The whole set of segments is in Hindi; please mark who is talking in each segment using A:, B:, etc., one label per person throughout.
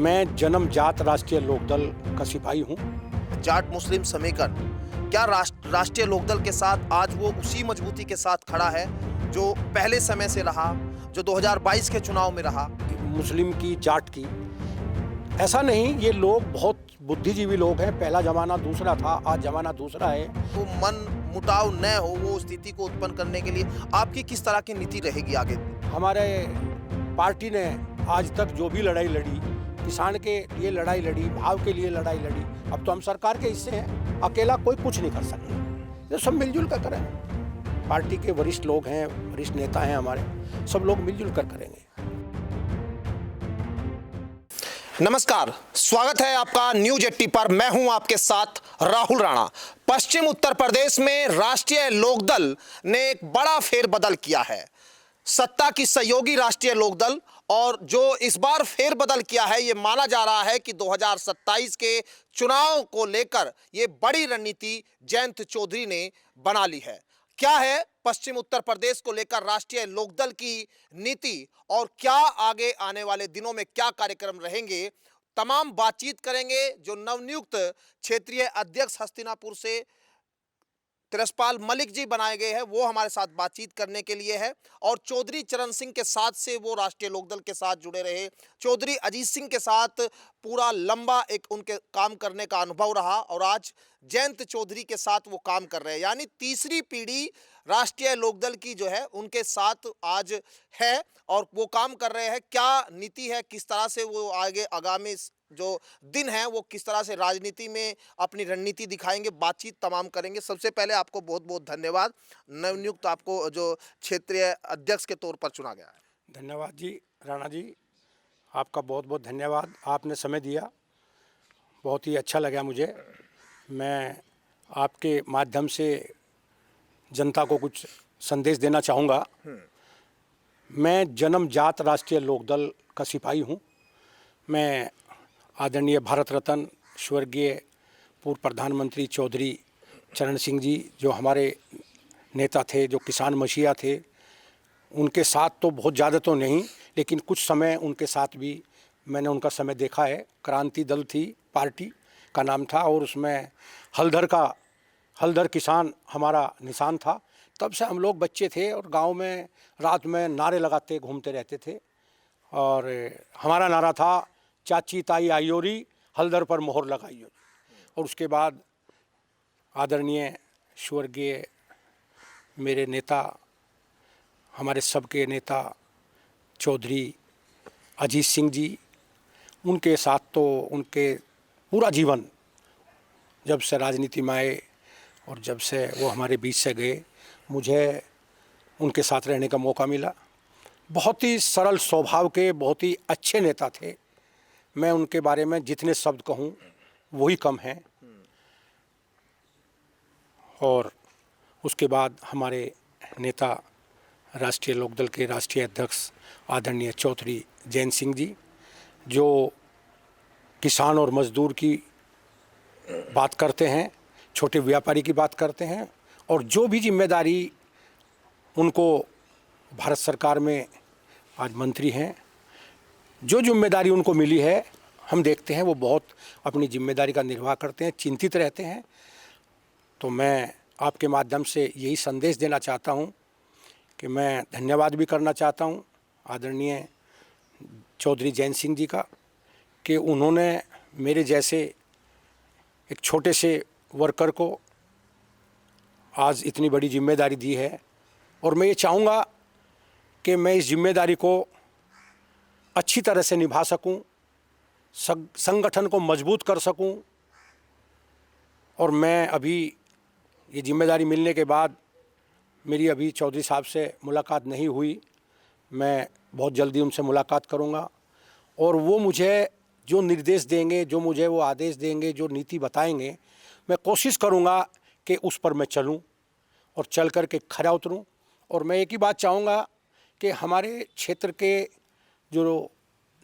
A: मैं जन्मजात राष्ट्रीय लोकदल का सिपाही हूँ।
B: जाट मुस्लिम समीकरण क्या राष्ट्रीय लोकदल के साथ आज वो उसी मजबूती के साथ खड़ा है जो पहले समय से रहा, जो 2022 के चुनाव में रहा?
A: मुस्लिम की, जाट की, ऐसा नहीं। ये लोग बहुत बुद्धिजीवी लोग हैं। पहला जमाना दूसरा था, आज जमाना दूसरा है।
B: वो मन मुटाव न हो, वो स्थिति को उत्पन्न करने के लिए आपकी किस तरह की नीति रहेगी आगे?
A: हमारे पार्टी ने आज तक जो भी लड़ाई लड़ी, किसान के लिए लड़ाई लड़ी, भाव के लिए लड़ाई लड़ी, अब तो हम सरकार के हिस्से हैं। अकेला कोई कुछ नहीं कर सकता। ये सब मिलजुल कर करेंगे। पार्टी के वरिष्ठ लोग हैं, वरिष्ठ नेता हैं हमारे, सब लोग मिलजुल कर करेंगे।
B: नमस्कार, स्वागत है आपका न्यूज 80 पर। मैं हूं आपके साथ राहुल राणा। पश्चिम उत्तर प्रदेश में राष्ट्रीय लोकदल ने एक बड़ा फेरबदल किया है। सत्ता की सहयोगी राष्ट्रीय लोकदल, और जो इस बार फेरबदल किया है, ये माना जा रहा है कि 2027 के चुनाव को लेकर ये बड़ी रणनीति जयंत चौधरी ने बना ली है। क्या है पश्चिम उत्तर प्रदेश को लेकर राष्ट्रीय लोकदल की नीति और क्या आगे आने वाले दिनों में क्या कार्यक्रम रहेंगे, तमाम बातचीत करेंगे। जो नवनियुक्त क्षेत्रीय अध्यक्ष हस्तिनापुर से तिरसपाल मलिक जी बनाए गए हैं, वो हमारे साथ बातचीत करने के लिए है। और चौधरी चरण सिंह के साथ से वो राष्ट्रीय लोकदल के साथ जुड़े रहे। चौधरी अजीत सिंह के साथ पूरा लंबा एक उनके काम करने का अनुभव रहा, और आज जयंत चौधरी के साथ वो काम कर रहे हैं। यानी तीसरी पीढ़ी राष्ट्रीय लोकदल की जो है उनके साथ आज है और वो काम कर रहे हैं। क्या नीति है, किस तरह से वो आगे आगामी जो दिन है वो किस तरह से राजनीति में अपनी रणनीति दिखाएंगे, बातचीत तमाम करेंगे। सबसे पहले आपको बहुत बहुत धन्यवाद, नवनियुक्त आपको जो क्षेत्रीय अध्यक्ष के तौर पर चुना गया है।
A: धन्यवाद जी राणा जी, आपका बहुत बहुत धन्यवाद। आपने समय दिया, बहुत ही अच्छा लगा मुझे। मैं आपके माध्यम से जनता को कुछ संदेश देना चाहूँगा। मैं जन्मजात राष्ट्रीय लोकदल का सिपाही हूँ। मैं आदरणीय भारत रत्न स्वर्गीय पूर्व प्रधानमंत्री चौधरी चरण सिंह जी, जो हमारे नेता थे, जो किसान मसीहा थे, उनके साथ तो बहुत ज़्यादा तो नहीं, लेकिन कुछ समय उनके साथ भी मैंने उनका समय देखा है। क्रांति दल थी, पार्टी का नाम था, और उसमें हलधर किसान हमारा निशान था। तब से हम लोग बच्चे थे और गांव में रात में नारे लगाते घूमते रहते थे, और हमारा नारा था, चाची ताई आयोरी, हलधर पर मोहर लगाइयो। और उसके बाद आदरणीय स्वर्गीय मेरे नेता, हमारे सबके नेता चौधरी अजीत सिंह जी, उनके साथ तो उनके पूरा जीवन, जब से राजनीति में आए और जब से वो हमारे बीच से गए, मुझे उनके साथ रहने का मौका मिला। बहुत ही सरल स्वभाव के, बहुत ही अच्छे नेता थे। मैं उनके बारे में जितने शब्द कहूँ वही कम हैं। और उसके बाद हमारे नेता राष्ट्रीय लोकदल के राष्ट्रीय अध्यक्ष आदरणीय चौधरी जयंत सिंह जी, जो किसान और मजदूर की बात करते हैं, छोटे व्यापारी की बात करते हैं, और जो भी जिम्मेदारी उनको भारत सरकार में आज मंत्री हैं, जो जिम्मेदारी उनको मिली है, हम देखते हैं वो बहुत अपनी जिम्मेदारी का निर्वाह करते हैं, चिंतित रहते हैं। तो मैं आपके माध्यम से यही संदेश देना चाहता हूं कि मैं धन्यवाद भी करना चाहता हूं आदरणीय चौधरी जयंत सिंह जी का, कि उन्होंने मेरे जैसे एक छोटे से वर्कर को आज इतनी बड़ी जिम्मेदारी दी है। और मैं ये चाहूँगा कि मैं इस जिम्मेदारी को अच्छी तरह से निभा सकूं, संगठन को मजबूत कर सकूं। और मैं अभी ये जिम्मेदारी मिलने के बाद, मेरी अभी चौधरी साहब से मुलाकात नहीं हुई, मैं बहुत जल्दी उनसे मुलाकात करूंगा, और वो मुझे जो निर्देश देंगे, जो मुझे वो आदेश देंगे, जो नीति बताएंगे, मैं कोशिश करूंगा कि उस पर मैं चलूं और चल कर के खरा उतरूं। और मैं एक ही बात चाहूँगा कि हमारे क्षेत्र के जो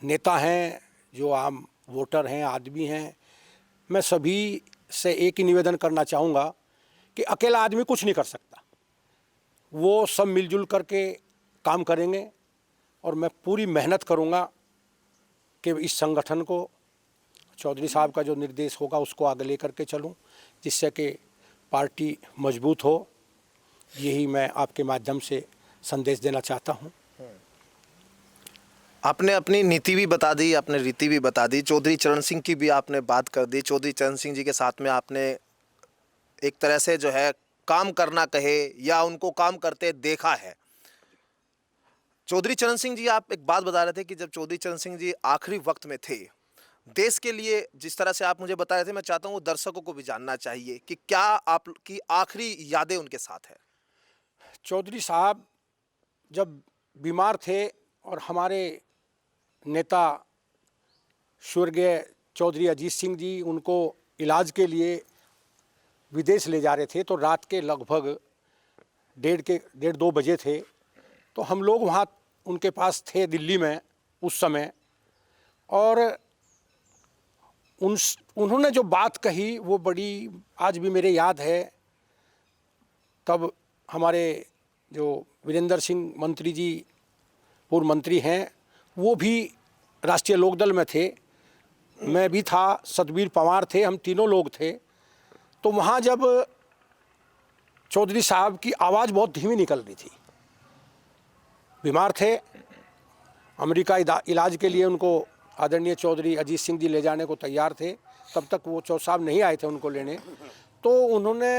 A: नेता हैं, जो आम वोटर हैं, आदमी हैं, मैं सभी से एक ही निवेदन करना चाहूँगा कि अकेला आदमी कुछ नहीं कर सकता। वो सब मिलजुल करके काम करेंगे, और मैं पूरी मेहनत करूँगा कि इस संगठन को चौधरी साहब का जो निर्देश होगा उसको आगे लेकर के चलूं, जिससे कि पार्टी मजबूत हो। यही मैं आपके माध्यम से संदेश देना चाहता हूं।
B: आपने अपनी नीति भी बता दी, आपने रीति भी बता दी, चौधरी चरण सिंह की भी आपने बात कर दी। चौधरी चरण सिंह जी के साथ में आपने एक तरह से जो है काम करना कहे या उनको काम करते देखा है। चौधरी चरण सिंह जी, आप एक बात बता रहे थे कि जब चौधरी चरण सिंह जी आखिरी वक्त में थे देश के लिए, जिस तरह से आप मुझे बता रहे थे, मैं चाहता हूँ दर्शकों को भी जानना चाहिए कि क्या आपकी आखिरी यादें उनके साथ है।
A: चौधरी साहब जब बीमार थे और हमारे नेता स्वर्गीय चौधरी अजीत सिंह जी उनको इलाज के लिए विदेश ले जा रहे थे, तो रात के लगभग 1:30-2 बजे थे। तो हम लोग वहाँ उनके पास थे दिल्ली में उस समय, और उन्होंने जो बात कही वो बड़ी आज भी मेरे याद है। तब हमारे जो वीरेंद्र सिंह मंत्री जी पूर्व मंत्री हैं, वो भी राष्ट्रीय लोकदल में थे, मैं भी था, सतबीर पवार थे, हम तीनों लोग थे। तो वहाँ जब चौधरी साहब की आवाज़ बहुत धीमी निकल रही थी, बीमार थे, अमेरिका इलाज के लिए उनको आदरणीय चौधरी अजीत सिंह जी ले जाने को तैयार थे, तब तक वो चौधरी साहब नहीं आए थे उनको लेने। तो उन्होंने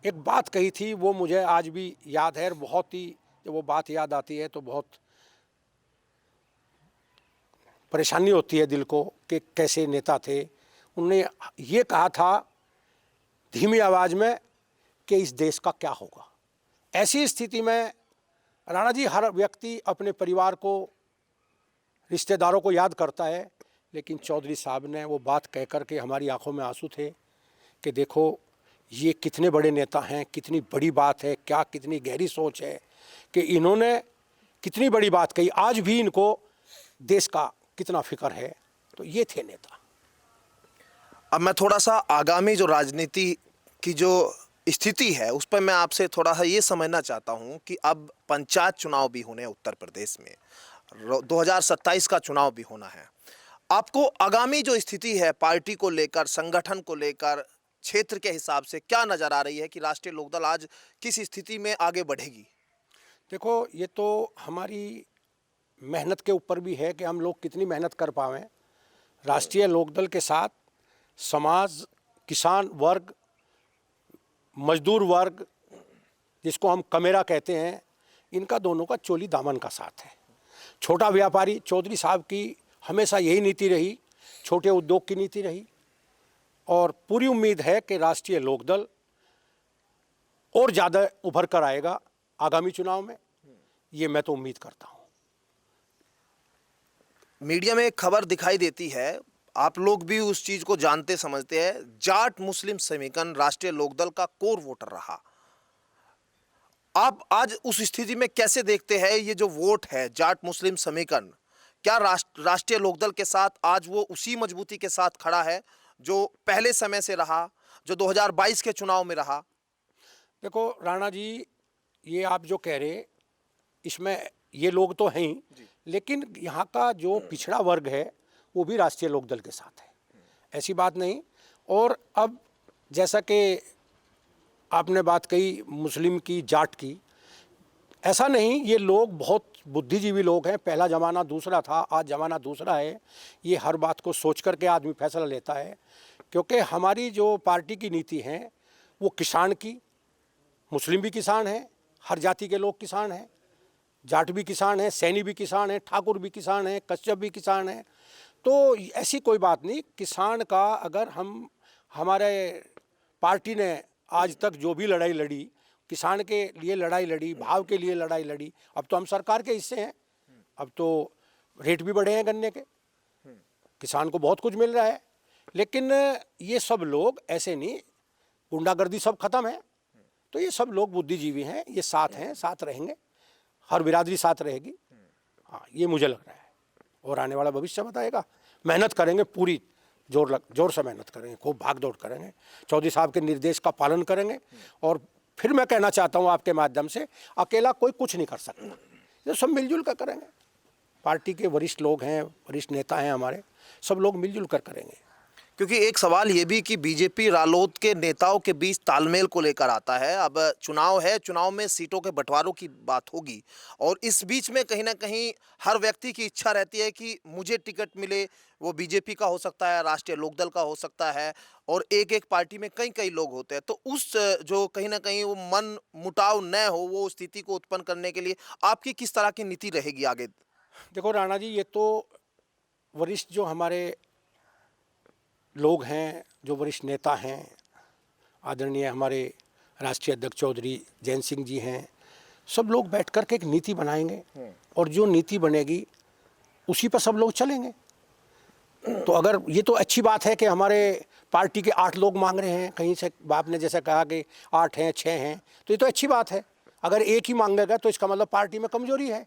A: एक बात कही थी, वो मुझे आज भी याद है। बहुत ही जब वो बात याद आती है तो बहुत परेशानी होती है दिल को कि कैसे नेता थे। उन्होंने ये कहा था धीमी आवाज़ में कि इस देश का क्या होगा। ऐसी स्थिति में राणा जी, हर व्यक्ति अपने परिवार को, रिश्तेदारों को याद करता है, लेकिन चौधरी साहब ने वो बात कह कर के हमारी आंखों में आंसू थे कि देखो ये कितने बड़े नेता हैं, कितनी बड़ी बात है, क्या कितनी गहरी सोच है कि इन्होंने कितनी बड़ी बात कही। आज भी इनको देश का कितना फिक्र है। तो ये थे नेता।
B: अब मैं थोड़ा सा आगामी जो राजनीति की जो स्थिति है उस पर मैं आपसे थोड़ा सा ये समझना चाहता हूँ कि अब पंचायत चुनाव भी होने उत्तर प्रदेश में, 2027 का चुनाव भी होना है। आपको आगामी जो स्थिति है पार्टी को लेकर, संगठन को लेकर, क्षेत्र के हिसाब से क्या नजर आ रही है कि राष्ट्रीय लोकदल आज किस स्थिति में आगे बढ़ेगी?
A: देखो, ये तो हमारी मेहनत के ऊपर भी है कि हम लोग कितनी मेहनत कर पाएं। राष्ट्रीय लोकदल के साथ समाज, किसान वर्ग, मजदूर वर्ग, जिसको हम कमेरा कहते हैं, इनका दोनों का चोली दामन का साथ है। छोटा व्यापारी, चौधरी साहब की हमेशा यही नीति रही, छोटे उद्योग की नीति रही, और पूरी उम्मीद है कि राष्ट्रीय लोकदल और ज़्यादा उभर कर आएगा आगामी चुनाव में। ये मैं तो उम्मीद करता हूँ।
B: मीडिया में एक खबर दिखाई देती है, आप लोग भी उस चीज को जानते समझते हैं, जाट मुस्लिम समीकरण राष्ट्रीय लोकदल का कोर वोटर रहा। आप आज उस स्थिति में कैसे देखते हैं ये जो वोट है जाट मुस्लिम समीकरण, क्या राष्ट्रीय लोकदल के साथ आज वो उसी मजबूती के साथ खड़ा है जो पहले समय से रहा, जो 2022 के चुनाव में रहा?
A: देखो राणा जी, ये आप जो कह रहे, इसमें ये लोग तो हैं ही, लेकिन यहाँ का जो पिछड़ा वर्ग है वो भी राष्ट्रीय लोकदल के साथ है, ऐसी बात नहीं। और अब जैसा कि आपने बात कही मुस्लिम की, जाट की, ऐसा नहीं, ये लोग बहुत बुद्धिजीवी लोग हैं। पहला ज़माना दूसरा था, आज ज़माना दूसरा है। ये हर बात को सोच करके आदमी फैसला लेता है, क्योंकि हमारी जो पार्टी की नीति है वो किसान की, मुस्लिम भी किसान हैं, हर जाति के लोग किसान हैं, जाट भी किसान हैं, सैनी भी किसान हैं, ठाकुर भी किसान हैं, कश्यप भी किसान हैं। तो ऐसी कोई बात नहीं। किसान का अगर हमारे पार्टी ने आज तक जो भी लड़ाई लड़ी, किसान के लिए लड़ाई लड़ी, भाव के लिए लड़ाई लड़ी, अब तो हम सरकार के हिस्से हैं, अब तो रेट भी बढ़े हैं गन्ने के, किसान को बहुत कुछ मिल रहा है। लेकिन ये सब लोग ऐसे नहीं, गुंडागर्दी सब खत्म है। तो ये सब लोग बुद्धिजीवी हैं, ये साथ हैं, साथ रहेंगे, हर बिरादरी साथ रहेगी। हाँ, ये मुझे लग रहा है, और आने वाला भविष्य बताएगा। मेहनत करेंगे, पूरी जोर से मेहनत करेंगे, खूब भाग दौड़ करेंगे, चौधरी साहब के निर्देश का पालन करेंगे। और फिर मैं कहना चाहता हूँ आपके माध्यम से, अकेला कोई कुछ नहीं कर सकता, ये सब मिलजुल कर करेंगे। पार्टी के वरिष्ठ लोग हैं, वरिष्ठ नेता हैं हमारे, सब लोग मिलजुल कर करेंगे।
B: क्योंकि एक सवाल ये भी कि बीजेपी रालोद के नेताओं के बीच तालमेल को लेकर आता है। अब चुनाव है, चुनाव में सीटों के बंटवारों की बात होगी और इस बीच में कहीं ना कहीं हर व्यक्ति की इच्छा रहती है कि मुझे टिकट मिले। वो बीजेपी का हो सकता है, राष्ट्रीय लोकदल का हो सकता है और एक एक पार्टी में कई कई लोग होते हैं। तो उस जो कहीं ना कहीं वो मन मुटाव न हो, वो स्थिति को उत्पन्न करने के लिए आपकी किस तरह की नीति रहेगी आगे?
A: देखो राणा जी, ये तो वरिष्ठ जो हमारे लोग हैं, जो वरिष्ठ नेता हैं, आदरणीय हमारे राष्ट्रीय अध्यक्ष चौधरी जैन सिंह जी हैं, सब लोग बैठ कर के एक नीति बनाएंगे और जो नीति बनेगी उसी पर सब लोग चलेंगे। तो अगर ये तो अच्छी बात है कि हमारे पार्टी के 8 लोग मांग रहे हैं, कहीं से आपने जैसा कहा कि 8 हैं 6 हैं, तो ये तो अच्छी बात है। अगर एक ही मांगेगा तो इसका मतलब पार्टी में कमजोरी है।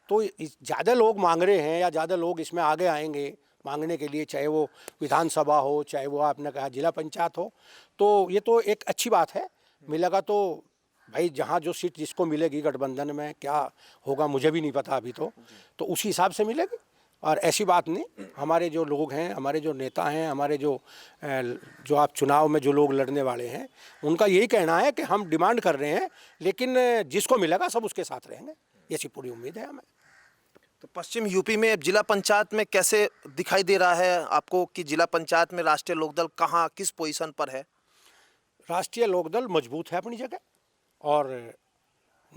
A: तो ज़्यादा लोग मांग रहे हैं या ज़्यादा लोग इसमें आगे आएंगे मांगने के लिए, चाहे वो विधानसभा हो, चाहे वो आपने कहा जिला पंचायत हो, तो ये तो एक अच्छी बात है। मिलेगा तो भाई जहाँ जो सीट जिसको मिलेगी, गठबंधन में क्या होगा मुझे भी नहीं पता अभी तो उसी हिसाब से मिलेगी। और ऐसी बात नहीं, हमारे जो लोग हैं, हमारे जो नेता हैं, हमारे जो आप चुनाव में जो लोग लड़ने वाले हैं, उनका यही कहना है कि हम डिमांड कर रहे हैं, लेकिन जिसको मिलेगा सब उसके साथ रहेंगे, ऐसी पूरी उम्मीद है हमें।
B: तो पश्चिम यूपी में जिला पंचायत में कैसे दिखाई दे रहा है आपको कि जिला पंचायत में राष्ट्रीय लोकदल कहाँ किस पोजीशन पर है?
A: राष्ट्रीय लोकदल मजबूत है अपनी जगह और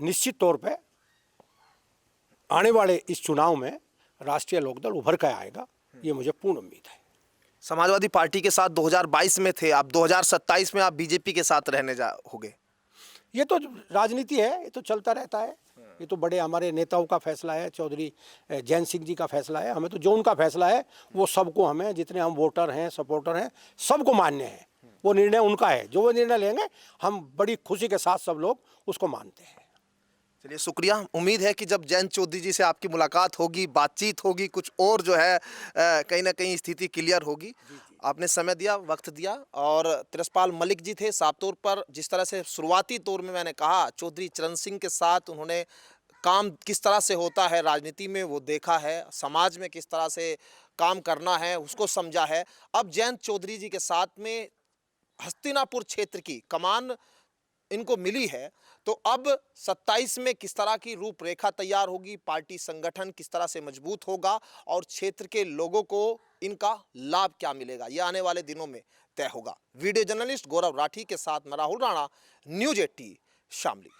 A: निश्चित तौर पे आने वाले इस चुनाव में राष्ट्रीय लोकदल उभर कर आएगा, ये मुझे पूर्ण उम्मीद है।
B: समाजवादी पार्टी के साथ 2022 में थे, आप 2027 में आप बीजेपी के साथ रहने होगे।
A: ये तो राजनीति है, ये तो चलता रहता है। ये तो बड़े हमारे नेताओं का फैसला है, चौधरी जैन सिंह जी का फैसला है। हमें तो जो उनका फैसला है वो सबको, हमें जितने हम वोटर हैं, सपोर्टर हैं, सबको मान्य है। वो निर्णय उनका है, जो वो निर्णय लेंगे हम बड़ी खुशी के साथ सब लोग उसको मानते हैं।
B: चलिए शुक्रिया। उम्मीद है कि जब जयंत चौधरी जी से आपकी मुलाकात होगी, बातचीत होगी, कुछ और जो है कहीं ना कहीं स्थिति क्लियर होगी। आपने समय दिया, वक्त दिया। और तिरसपाल मलिक जी थे। साफ तौर पर जिस तरह से शुरुआती दौर में मैंने कहा, चौधरी चरण सिंह के साथ उन्होंने काम किस तरह से होता है राजनीति में वो देखा है, समाज में किस तरह से काम करना है उसको समझा है। अब जयंत चौधरी जी के साथ में हस्तिनापुर क्षेत्र की कमान इनको मिली है, तो अब 27 में किस तरह की रूपरेखा तैयार होगी, पार्टी संगठन किस तरह से मजबूत होगा और क्षेत्र के लोगों को इनका लाभ क्या मिलेगा, यह आने वाले दिनों में तय होगा। वीडियो जर्नलिस्ट गौरव राठी के साथ मैं राहुल राणा, न्यूज़ 80 शामली।